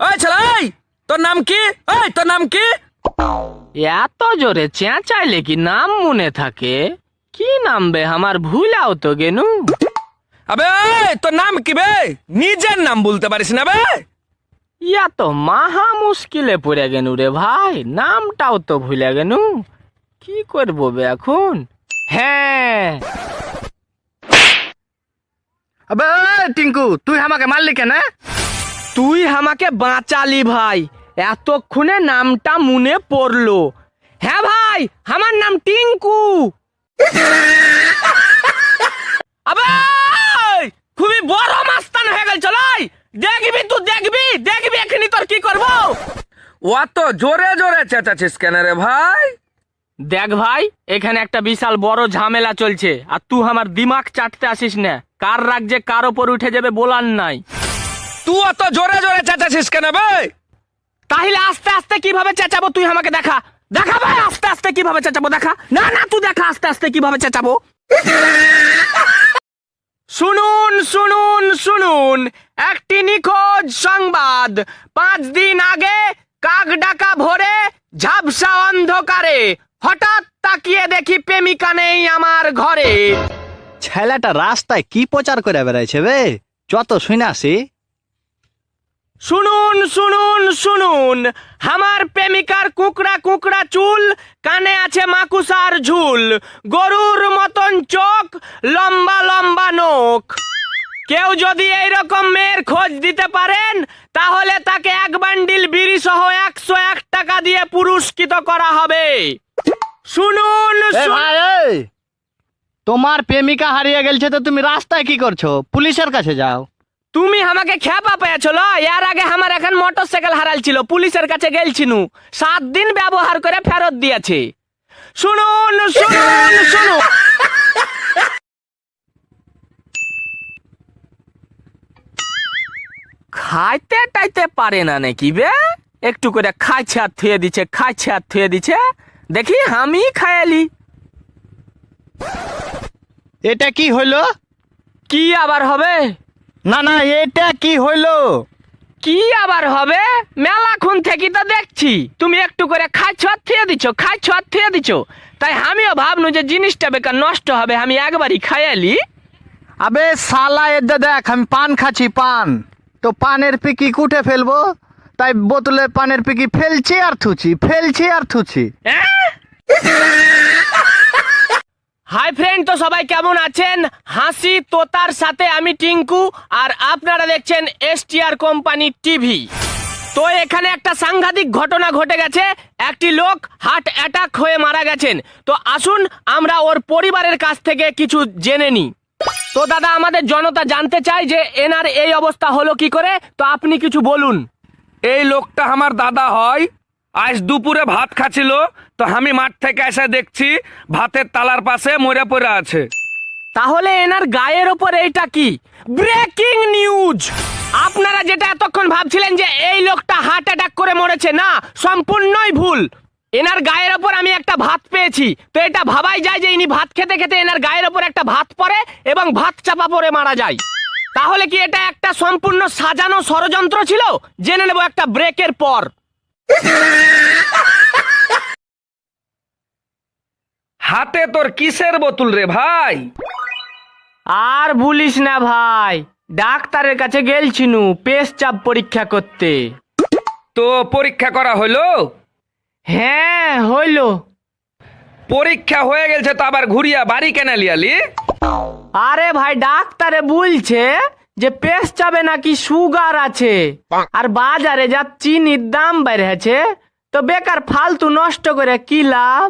ওই ছেলে, এই তোর নাম কি? এই তোর নাম কি? এত জোরে চেঁচাইলে কি নাম মনে থাকে? কি নাম বে আমার, ভুলাও তো গেনু। আবে তোর নাম কি বে? নিজের নাম বলতে পারিস না বে? ইয়া তো মাহা মুশকিলে পড়ে গেনু রে ভাই, নামটাও তো ভুলে গেনু। কি করবো বে এখন? হ্যাঁ, আবে টিঙ্কু, তুই আমাকে মারলি কেন? তুই আমাকে বাঁচালি ভাই, এতক্ষণে নামটা মনে পড়লো। হ্যাঁ ভাই, আমার নাম টিঙ্কু। আবে খুবই বড় মাস্তান হয়ে গেল, চলাই দেখবি, তুই দেখবি দেখবি এখনই তোর কি করবো। অত জোরে জোরে চেঁচাচ্ছিস কেন রে ভাই? দেখ ভাই, এখানে একটা বিশাল বড় ঝামেলা চলছে, আর তুই আমার দিমাগ চাটতে আসিস না। কার রাগ যে কার ওপর উঠে যাবে বলার নাই। তুই অত জোরে জোরে চেঁচাচ্ছিস কেন বে? তাহলে আস্তে আস্তে কিভাবে চেঁচাবো তুই আমাকে দেখা। দেখা ভাই, আস্তে আস্তে কিভাবে চেঁচাবো দেখা। না না, তুই দেখা আস্তে আস্তে কিভাবে চেঁচাবো। শুনুন শুনুন শুনুন, একটি নিখোঁজ সংবাদ। 5 দিন আগে কাক ডাকা ভোরে ঝাপসা অন্ধকারে হঠাৎ তাকিয়ে দেখি প্রেমিকা নেই আমার ঘরে। ছেলেটা রাস্তায় কি প্রচার করে বেড়াইছে বে? যত শুনে আসি। শুনুন শুনুন শুনুন, আমার প্রেমিকার কুকড়া কুকড়া চুল, কানে আছে মাকুসার ঝুল, গরুর মতন চোখ, লম্বা লম্বা নখ। কেউ যদি এইরকম মেয়ের খোঁজ দিতে পারেন, তাহলে তাকে 1 বান্ডিল বিড়ি সহ 101 টাকা দিয়ে পুরস্কৃত করা হবে। শুনুন ভাই, তোমার প্রেমিকা হারিয়ে গেছে তো তুমি রাস্তায় কি করছো? পুলিশের কাছে যাও। তুমি আমাকে খেপা পেয়েছিল। এর আগে আমার এখন মোটরসাইকেল হারাল ছিল, পুলিশের কাছে গেলছিনু, 7 দিন ব্যবহার করে ফেরত দিয়েছে। শুনুন শুনুন শুনুন, খাইতে টাইতে পারে না নাকি বে? একটু করে খাইছে আর থুয়ে দিচ্ছে, খাইছে আর থুয়ে দিচ্ছে। দেখি আমি খায়ালি। এটা কি হইলো? কি আবার হবে? না না, এটা কি হইলো? কি আবার হবে? মেলাক্ষণ থেকে তো দেখছি তুমি একটু করে খাইছ আর থুয়ে দিচ্ছ, খাইছ আর থুয়ে দিচ্ছ। তাই আমিও ভাবনু যে জিনিসটা বেকার নষ্ট হবে, আমি একবারই খাইয়ালি। আবে শালা, এদে দেখ, আমি পান খাচ্ছি, পান। তো পানের পিকি কুটে ফেলবো, তাই বোতলে পানের পিকি ফেলছি আর থুছি, ফেলছি আর থুছি। হাই ফ্রেন্ড, তো সবাই কেমন আছেন? হাসি তোতার সাথে আমি টিঙ্কু, আর আপনারা দেখছেন STR কোম্পানি টিভি। তো এখানে একটা সাংঘাতিক ঘটনা ঘটে গেছে। একটি লোক হার্ট অ্যাটাক হয়ে মারা গেছেন। তো আসুন আমরা ওর পরিবারের কাছ থেকে কিছু জেনে নিই। তো দাদা, আমাদের জনতা জানতে চায় যে এনার এই অবস্থা হলো কি করে, তো আপনি কিছু বলুন। এই লোকটা আমার দাদা হয়। আজ দুপুরে ভাত খাচ্ছিল, তো আমি মাঠ থেকে এসে দেখছি ভাতের তালার পাশে মরে পড়ে আছে। তাহলে এনার গায়ের ওপর এইটা কি? Breaking news! আপনারা যেটা এতক্ষণ ভাবছিলেন যে এই লোকটা হার্ট অ্যাটাক করে মরেছে, না, সম্পূর্ণই ভুল। এনার গায়ের ওপর আমি একটা ভাত পেয়েছি, তো এটা ভাবাই যায় যে ইনি ভাত খেতে খেতে এনার গায়ের ওপর একটা ভাত পড়ে এবং ভাত চাপা পড়ে মারা যায়। তাহলে কি এটা একটা সম্পূর্ণ সাজানো ষড়যন্ত্র ছিল? জেনে নেব একটা ব্রেকের পর। হাতে তোর কিসের বোতল রে ভাই? আর ভুলিস না ভাই, ডাক্তারের কাছে গেলছিনু পেশচাপ পরীক্ষা করতে। তো পরীক্ষা করা হলো? হ্যাঁ হইল। পরীক্ষা হয়ে গেছে তো আবার ঘুরিয়া বাড়ি কেন লিয়ালি? আরে ভাই, ডাক্তারে বলছে যে পেশচাপে নাকি সুগার আছে, আর বাজারে যা চিনির দাম বেড়েছে, তো বেকার ফালতু নষ্ট করে কি লাভ।